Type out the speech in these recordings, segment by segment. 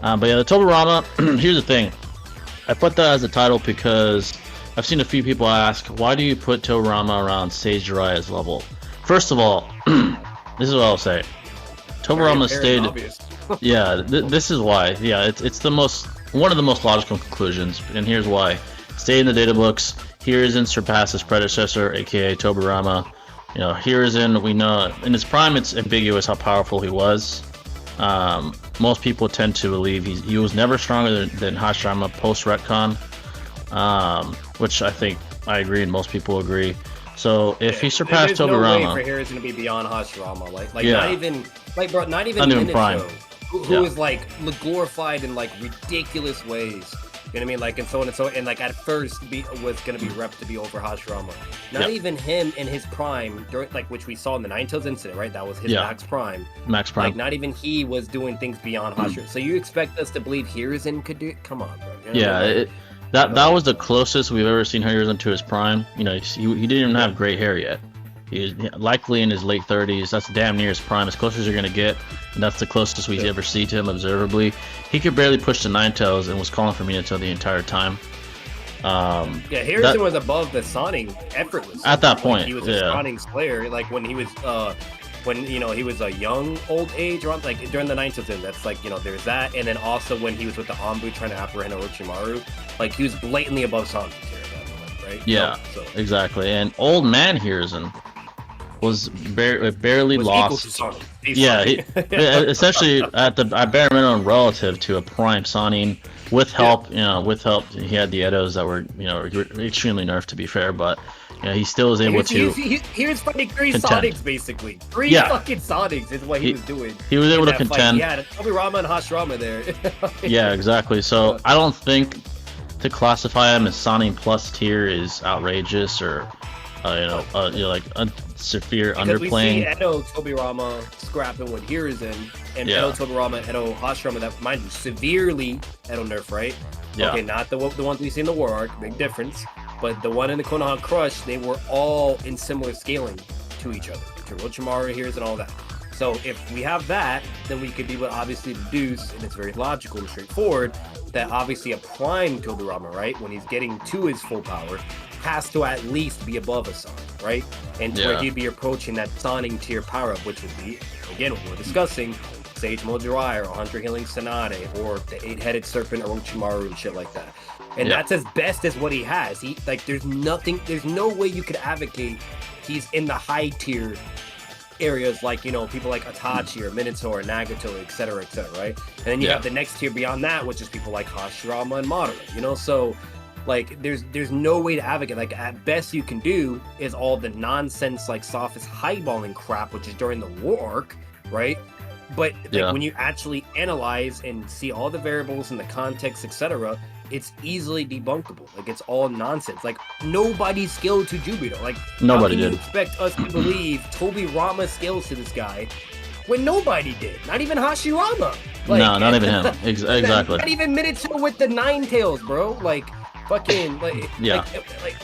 But yeah, the Tobirama. Here's the thing. I put that as a title because I've seen a few people ask, why do you put Tobirama around Sage Jiraiya's level? First of all, this is what I'll say. Very Tobirama apparent and stayed. obvious. Yeah, this is why. Yeah, it's the most one of the most logical conclusions, and here's why. Stay in the data books. Hiruzen surpassed his predecessor, aka Tobirama. You know, Hiruzen, we know in his prime, it's ambiguous how powerful he was. Most people tend to believe he was never stronger than Hashirama post retcon, which I think I agree and most people agree. So if he surpassed There's no way Tobirama, for Hiruzen to be beyond Hashirama. Like yeah, not even like bro, not even not even prime. Minato, who is like glorified in like ridiculous ways. You know what I mean? Like and so on and so and like at first was gonna be repped to be over Hashirama. Not even him in his prime, during, like which we saw in the Nine Tails incident, right? That was his max prime. Max prime. Like not even he was doing things beyond Hashirama. So you expect us to believe Hiruzen could do? Come on, bro. You know Yeah, that was the closest we've ever seen Hiruzen to his prime. You know, he didn't even have gray hair yet. He was likely in his late 30s. That's damn near his prime, as close as you're gonna get, and that's the closest we ever see to him observably. He could barely push the Nine Tails and was calling for Minato the entire time. Yeah, Hiruzen was above the Sonic effortless at that point. He was a Sonic Slayer, like when he was when you know he was a young old age, around like during the Nine Tails. That's like there's that, and then also when he was with the Anbu trying to apprehend Orochimaru, like he was blatantly above Sonic here at that moment, right? Yeah, exactly. And old man Hiruzen was barely lost. Yeah, essentially at bare minimum relative to a prime Sonic, with help. He had the Edos that were extremely nerfed to be fair, but he still was able to. He was fighting three Sonics basically. Three fucking Sonics is what he was doing. He was able to contend. Yeah, Tobirama and Hashirama there. Yeah, exactly. So I don't think to classify him as Sonic plus tier is outrageous or like severe underplaying. We see Edo Tobirama scrapping with Hiruzen, and Edo Tobirama and Edo Hashirama, that mind you, severely Edo nerf, right? Yeah. Okay, not the ones we see in the War Arc, big difference. But the one in the Konoha Crush, they were all in similar scaling to each other, to Orochimaru, Hiruzen, all that. So if we have that, then we could be able to obviously deduce, and it's very logical and straightforward, that obviously a prime Tobirama, right, when he's getting to his full power, has to at least be above a Sonic, right? And to where he'd be approaching that Sonic tier power up, which would be, again, what we're discussing, Sage Mode Jiraiya or Hunter Healing Tsunade or the 8-headed serpent Orochimaru and shit like that. And that's as best as what he has. There's no way you could advocate he's in the high tier areas like people like Itachi or Minato or Nagato, etc., right? And then you have the next tier beyond that, which is people like Hashirama and Madara, so like there's no way to advocate. Like at best you can do is all the nonsense like sophist highballing crap, which is during the War Arc, right? But like when you actually analyze and see all the variables and the context, etc., it's easily debunkable. Like it's all nonsense. Like nobody scaled to Jubito. Like nobody how can did. You expect us to believe Tobirama scales to this guy when nobody did? Not even Hashirama. Like, no, not even him. Exactly. Not even Minato with the Nine Tails, bro. Like fucking like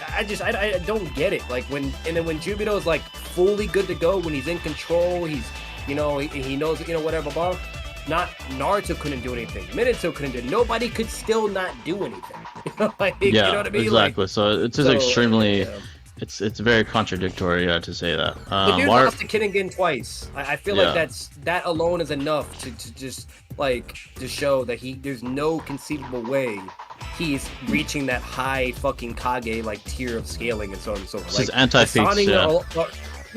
I don't get it. Like when Jubito is like fully good to go, when he's in control, he's he knows whatever blah. Not Naruto couldn't do anything. Minato couldn't do. Nobody could still not do anything. You know what I mean? Exactly. Like, so it's just extremely. It's very contradictory to say that. The dude lost to Kinnigan twice. I feel like that alone is enough to just like to show that there's no conceivable way he's reaching that high fucking Kage like tier of scaling and so on and so forth. This is anti-feats.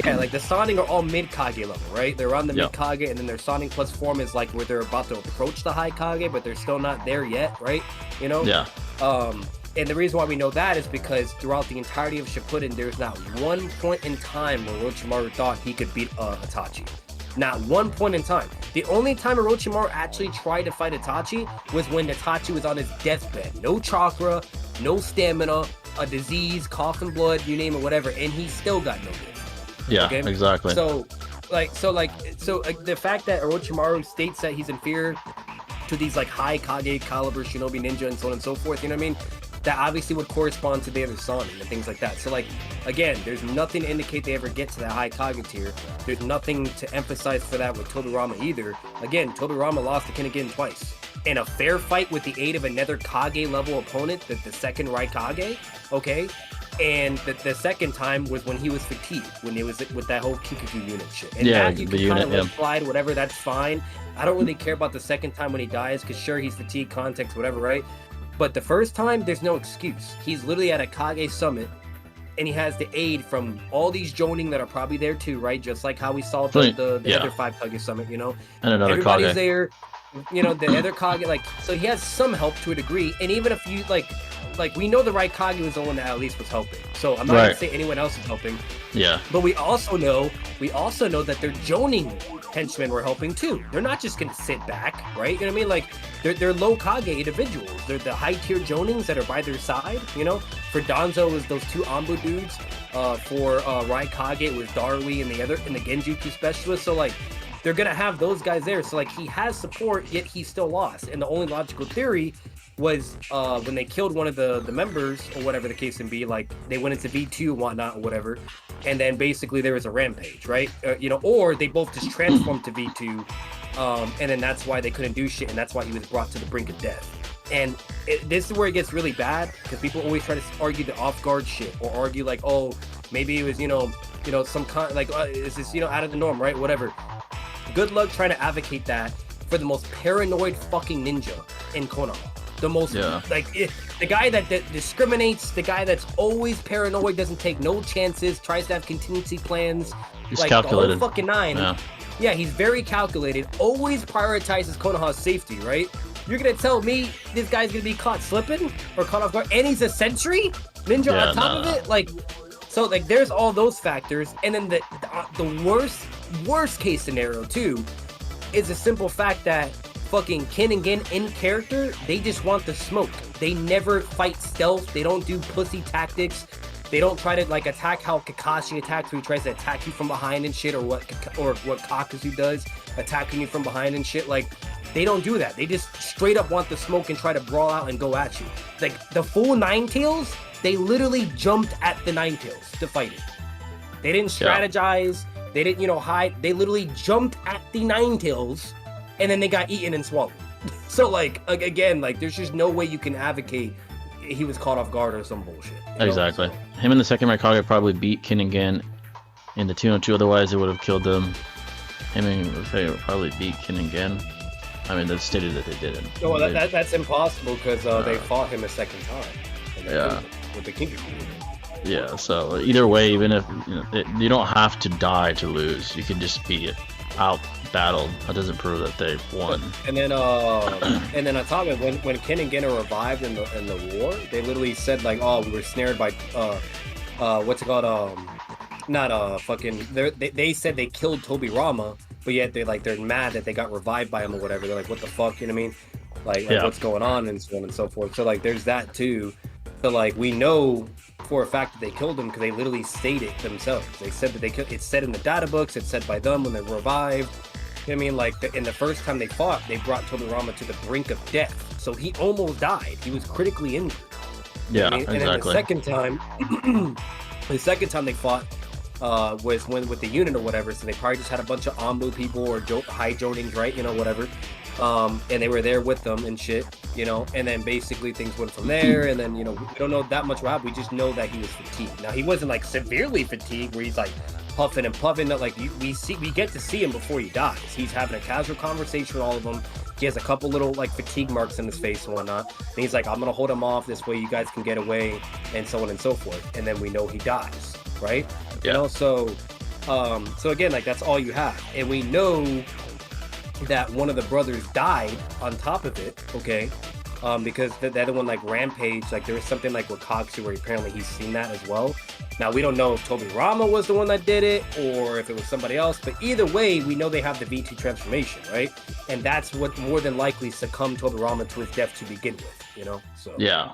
Like the Sonic are all mid Kage level, right? They're on the mid Kage, and then their Sonic plus form is like where they're about to approach the high Kage, but they're still not there yet, right? Yeah. And the reason why we know that is because throughout the entirety of Shippuden, there's not one point in time where Orochimaru thought he could beat Itachi. Not one point in time. The only time Orochimaru actually tried to fight Itachi was when Itachi was on his deathbed. No chakra, no stamina, a disease, coughing blood, you name it, whatever, and he still got no good. Yeah, exactly. So the fact that Orochimaru states that he's inferior to these like high Kage caliber shinobi ninja and so on and so forth, you know what I mean? that obviously would correspond to the other sun and things like that. So like, again, there's nothing to indicate they ever get to that high kage tier. There's nothing to emphasize for that with Tobirama either. Again, Tobirama lost to Kinnigan twice. In a fair fight with the aid of another Kage level opponent, the second Raikage, okay? And the second time was when he was fatigued, when it was with that whole Kikuku unit shit. And Yeah, that you the can kind unit, of slide, whatever, that's fine. I don't really care about the second time when he dies, because sure, he's fatigued, context, whatever, right? But the first time, there's no excuse. He's literally at a Kage summit, and he has the aid from all these Jonin that are probably there too, right? Just like how we saw the Yeah. other 5 Kage summit, you know? And another Everybody's Kage. there, you know, the other Kage, like, so he has some help to a degree. And even if you, like we know the right Kage was the one that at least was helping. So I'm not Right. gonna say anyone else is helping. Yeah. But we also know that their Jonin henchmen were helping too. They're not just gonna sit back, right? You know what I mean? Like they're low Kage individuals. They're the high tier Jonins that are by their side. You know, for Danzo it was those 2 Anbu dudes. For Raikage it was Darui and the Genjutsu specialist. So like they're gonna have those guys there. So like he has support, yet he still lost. And the only logical theory was when they killed one of the members or whatever the case can be, like they went into V2 and whatnot or whatever, and then basically there was a rampage, right? You know, or they both just transformed to V2, and then that's why they couldn't do shit, and that's why he was brought to the brink of death. And this is where it gets really bad, because people always try to argue the off guard shit, or argue like, oh, maybe it was you know some kind like is this out of the norm, right? Whatever. Good luck trying to advocate that for the most paranoid fucking ninja in Konoha. The most the guy that discriminates, the guy that's always paranoid, doesn't take no chances, tries to have contingency plans, He's like calculated. the whole fucking 9. Yeah, he's very calculated, always prioritizes Konoha's safety, right? You're gonna tell me this guy's gonna be caught slipping or caught off guard, and he's a sentry ninja on top of it? Like, so like there's all those factors, and then the worst case scenario too is the simple fact that fucking Kinnigan in character, they just want the smoke. They never fight stealth. They don't do pussy tactics. They don't try to like attack how Kakashi attacks, where he tries to attack you from behind and shit, or what Kakazu does, attacking you from behind and shit. Like, they don't do that. They just straight up want the smoke and try to brawl out and go at you. Like the full Nine Tails, they literally jumped at the Nine Tails to fight it. They didn't strategize. They didn't, hide. They literally jumped at the Nine Tails, and then they got eaten and swallowed. So like again, like there's just no way you can advocate he was caught off guard or some bullshit. Exactly. Him and the second Raikage probably beat Kinnigan in the 2-on-2, otherwise it would have killed them. Him and Rafay would probably beat Kinnigan. I mean, they stated that they didn't. No, that's impossible, because they fought him a second time. With the King. Yeah, so either way, even if you don't have to die to lose, you can just be out battled. That doesn't prove that they won. And then on top of it, when Ken and Genna revived in the war, they literally said like, oh, we were snared by what's it called? They said they killed Tobirama, but yet they're mad that they got revived by him or whatever. They're like, what the fuck, you know what I mean? Like what's going on, and so on and so forth. So like there's that too. So like we know for a fact that they killed him, because they literally stated it themselves. They said that they killed. It's said in the data books. It's said by them when they revived. You know what I mean? Like in the first time they fought, they brought Tobirama to the brink of death. So he almost died. He was critically injured. Yeah, and exactly. then the second time they fought was with the unit or whatever. So they probably just had a bunch of Anbu people or high Jonings, right? Whatever. And they were there with them and shit, and then basically things went from there. And then, we don't know that much what happened. We just know that he was fatigued. Now, he wasn't like severely fatigued where he's like puffing and puffing. Like we get to see him before he dies. He's having a casual conversation with all of them. He has a couple little like fatigue marks in his face and whatnot. And he's like, I'm going to hold him off. This way you guys can get away, and so on and so forth. And then we know he dies, right? Yeah. So again, like that's all you have. And we know that one of the brothers died on top of it, okay? Because the other one like rampaged, like there was something like with Koksu where apparently he's seen that as well. Now we don't know if Tobirama was the one that did it or if it was somebody else, but either way, we know they have the V2 transformation, right? And that's what more than likely succumbed Tobirama to his death to begin with, So yeah.